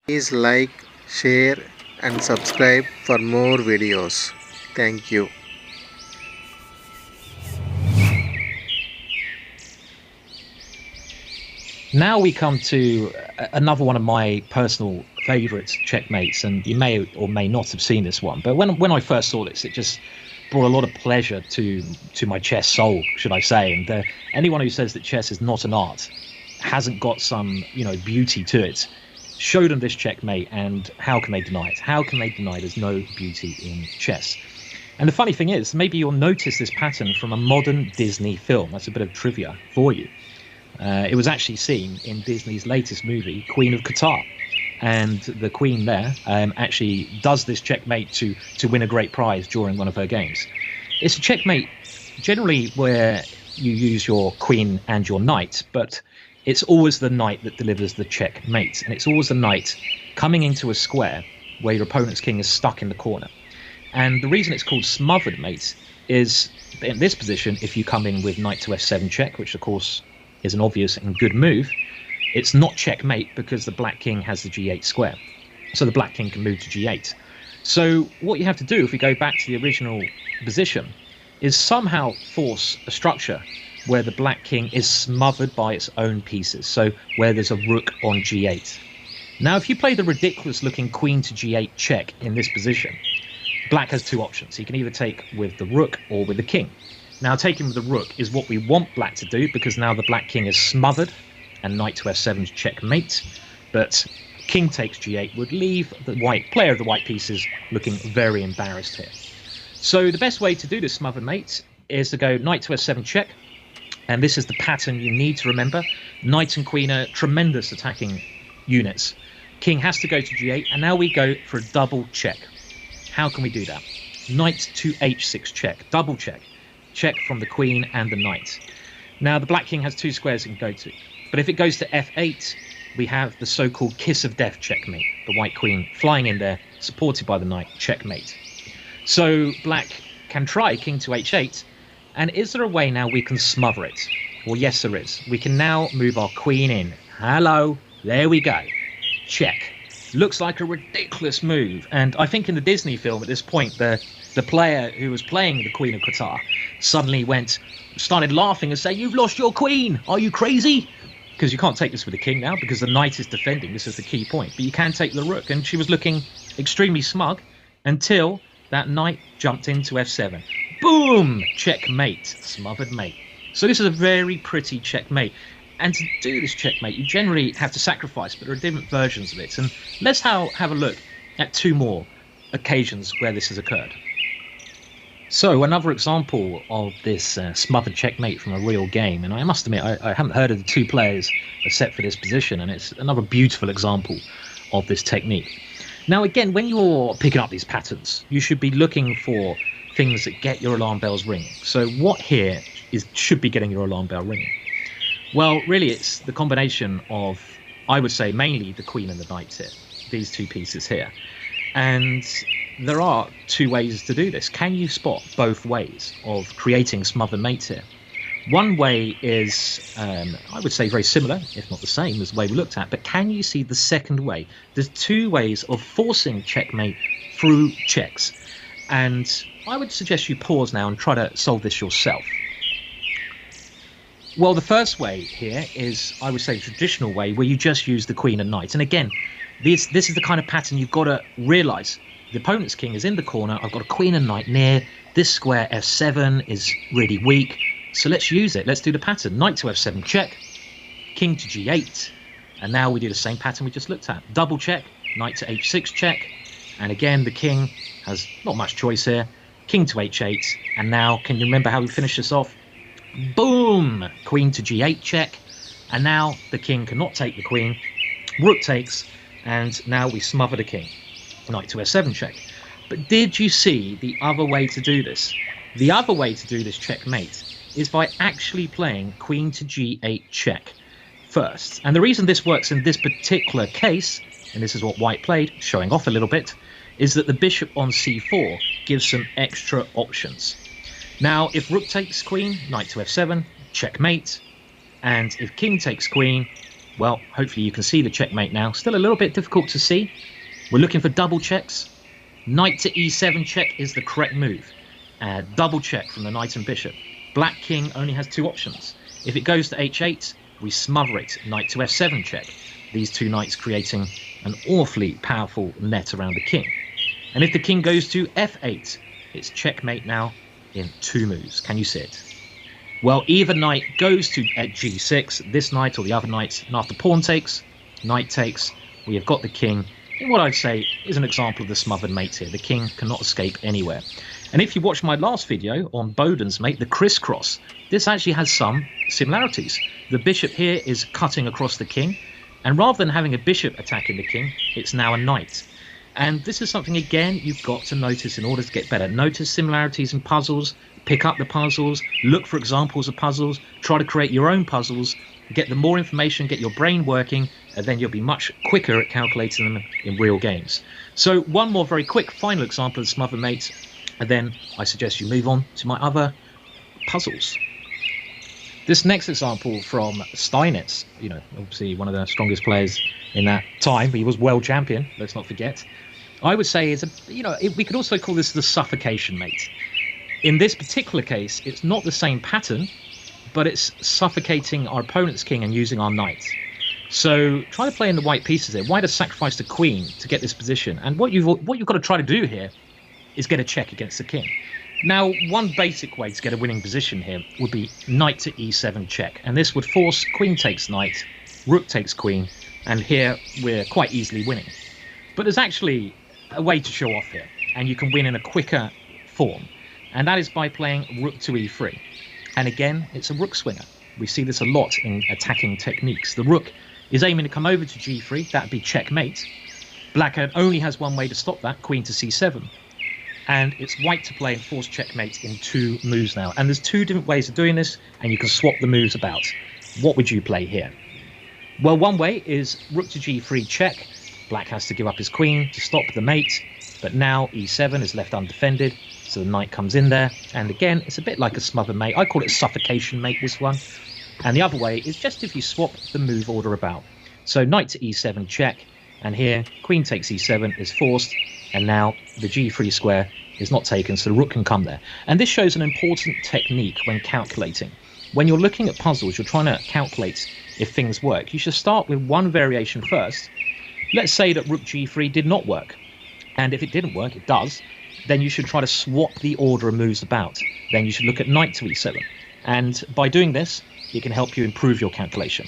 Please like, share, and subscribe for more videos. Thank you. Now we come to another one of my personal favourites, checkmates, and you may or may not have seen this one. But when I first saw this, it just brought a lot of pleasure to my chess soul, should I say? And anyone who says that chess is not an art hasn't got some beauty to it. Show them this checkmate, and how can they deny it? How can they deny there's no beauty in chess? And the funny thing is, maybe you'll notice this pattern from a modern Disney film. That's a bit of trivia for you. It was actually seen in Disney's latest movie, Queen of Qatar. And the Queen there actually does this checkmate to win a great prize during one of her games. It's a checkmate generally where you use your queen and your knight, but it's always the knight that delivers the checkmate. And it's always the knight coming into a square where your opponent's king is stuck in the corner. And the reason it's called smothered mate is in this position, if you come in with knight to f7 check, which of course is an obvious and good move, it's not checkmate because the black king has the g8 square. So the black king can move to g8. So what you have to do, if we go back to the original position, is somehow force a structure where the black king is smothered by its own pieces. So where there's a rook on g8. Now, if you play the ridiculous looking queen to g8 check in this position, black has two options. He can either take with the rook or with the king. Now, taking with the rook is what we want black to do, because now the black king is smothered and knight to f7 checkmate. But king takes g8 would leave the white player of the white pieces looking very embarrassed here. So the best way to do this smothered mate is to go knight to f7 check. And this is the pattern you need to remember. Knight and queen are tremendous attacking units. King has to go to g8, and now we go for a double check. How can we do that? Knight to h6 check, double check. Check from the queen and the knight. Now the black king has two squares it can go to, but if it goes to f8, we have the so-called kiss of death checkmate. The white queen flying in there, supported by the knight, checkmate. So black can try king to h8, and is there a way now we can smother it? Well, yes, there is. We can now move our queen in. Hello, there we go. Check. Looks like a ridiculous move, and I think in the Disney film at this point, the player who was playing the Queen of Qatar suddenly started laughing and saying, "You've lost your queen! Are you crazy?" Because you can't take this with the king now, because the knight is defending. This is the key point. But you can take the rook, and she was looking extremely smug until that knight jumped into f7. Boom! Checkmate. Smothered mate. So this is a very pretty checkmate. And to do this checkmate, you generally have to sacrifice, but there are different versions of it. And let's have a look at two more occasions where this has occurred. So another example of this smothered checkmate from a real game, and I must admit I haven't heard of the two players except for this position, and it's another beautiful example of this technique. Now again, when you're picking up these patterns, you should be looking for things that get your alarm bells ringing. So what here should be getting your alarm bell ringing? Well, really, it's the combination of, I would say, mainly the queen and the knight here, these two pieces here. And there are two ways to do this. Can you spot both ways of creating smothered mates here? One way is, I would say, very similar, if not the same as the way we looked at, but can you see the second way? There's two ways of forcing checkmate through checks. And I would suggest you pause now and try to solve this yourself. Well, the first way here is, I would say, the traditional way where you just use the queen and knight. And again, this is the kind of pattern you've got to realise. The opponent's king is in the corner. I've got a queen and knight near. This square f7 is really weak. So let's use it. Let's do the pattern. Knight to f7 check. King to g8. And now we do the same pattern we just looked at. Double check. Knight to h6 check. And again, the king has not much choice here. King to h8. And now, can you remember how we finished this off? Boom! Queen to g8 check. And now the king cannot take the queen. Rook takes. And now we smother the king. Knight to f7 check. But did you see the other way to do this? The other way to do this checkmate is by actually playing queen to g8 check first. And the reason this works in this particular case, and this is what white played, showing off a little bit, is that the bishop on c4 gives some extra options. Now, if rook takes queen, knight to f7, checkmate. And if king takes queen, Well, hopefully you can see the checkmate now. Still a little bit difficult to see. We're looking for double checks. Knight to e7 check is the correct move. Double check from the knight and bishop. Black king only has two options. If it goes to h8, we smother it. Knight to f7 check. These two knights creating an awfully powerful net around the king. And if the king goes to f8, it's checkmate now in two moves. Can you see it? Well, either knight goes to at g6, this knight or the other knight, and after pawn takes, knight takes, we have got the king in what I'd say is an example of the smothered mate here. The king cannot escape anywhere. And if you watch my last video on Boden's mate, the crisscross, this actually has some similarities. The bishop here is cutting across the king, and rather than having a bishop attacking the king, it's now a knight. And this is something, again, you've got to notice in order to get better. Notice similarities in puzzles, pick up the puzzles, look for examples of puzzles, try to create your own puzzles, get the more information, get your brain working, and then you'll be much quicker at calculating them in real games. So one more very quick final example of smothered mates, and then I suggest you move on to my other puzzles. This next example from Steinitz, obviously one of the strongest players in that time. He was world champion, let's not forget. I would say we could also call this the suffocation mate. In this particular case, it's not the same pattern, but it's suffocating our opponent's king and using our knight. So try to play in the white pieces here. White has sacrificed the queen to get this position, and what you've got to try to do here is get a check against the king. Now, one basic way to get a winning position here would be knight to e7 check, and this would force queen takes knight, rook takes queen, and here we're quite easily winning. But there's actually a way to show off here, and you can win in a quicker form, and that is by playing rook to e3. And again, it's a rook swinger. We see this a lot in attacking techniques. The rook is aiming to come over to g3, that'd be checkmate. Black only has one way to stop that, queen to c7. And it's white to play and force checkmate in two moves now. And there's two different ways of doing this, and you can swap the moves about. What would you play here? Well, one way is rook to g3 check. Black has to give up his queen to stop the mate, but now e7 is left undefended, so the knight comes in there. And again, it's a bit like a smothered mate. I call it suffocation mate, this one. And the other way is just if you swap the move order about. So knight to e7 check, and here queen takes e7 is forced, and now the g3 square is not taken, so the rook can come there. And this shows an important technique when calculating. When you're looking at puzzles, you're trying to calculate if things work. You should start with one variation first. Let's say that rook g3 did not work, and if it didn't work, it does, then you should try to swap the order of moves about. Then you should look at knight to e7, and by doing this, it can help you improve your calculation.